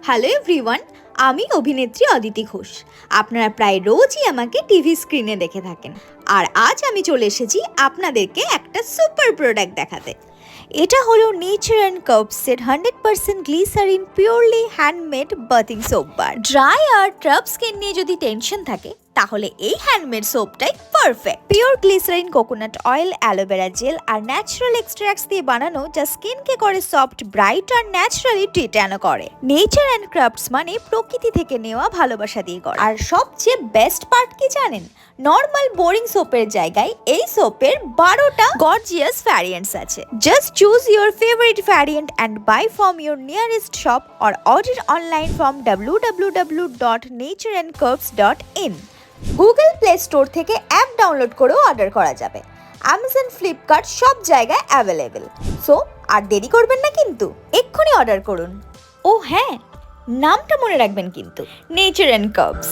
Hello everyone, আমি অভিনেত্রী অদিতি ঘোষ। আপনারা প্রায় রোজই আমাকে টিভি স্ক্রিনে দেখে থাকেন, আর আজ আমি চলে এসেছি আপনাদেরকে একটা সুপার প্রোডাক্ট দেখাতে। এটা হলো নেচার অ্যান্ড কার্বসের 100% glycerin purely handmade bathing soap bar. Dry আর ট্রাপ স্কিন নিয়ে যদি টেনশন থাকে তাহলে এই হ্যান্ডমেড সোপটাই perfect. Pure glycerin, coconut oil, aloe vera gel আর ন্যাচারাল এক্সট্রাক্টস দিয়ে বানানো, যা স্কিনকে করে সফট, ব্রাইট আর ন্যাচারালি টিটানো করে। নেচার অ্যান্ড ক্রাফটস মানে প্রকৃতি থেকে নেওয়া ভালোবাসা দিয়ে করে। আর সবচেয়ে বেস্ট পার্ট কি জানেন? নর্মাল বোরিং সোপের জায়গায় এই সোপের 12টা গর্জিয়াস ভ্যারিয়েন্টস আছে। Just choose your favourite variant and buy from your nearest shop or order online ফ্রম www.natureandcurbs.in। গুগল প্লে স্টোর থেকে অ্যাপ ডাউনলোড করেও অর্ডার করা যাবে। অ্যামাজন, ফ্লিপকার্ট সব জায়গায় অ্যাভেলেবেল। সো আর দেরি করবেন না কিন্তু, এক্ষুনি অর্ডার করুন। ও হ্যাঁ, নামটা মনে রাখবেন কিন্তু, নেচার অ্যান্ড কার্বস।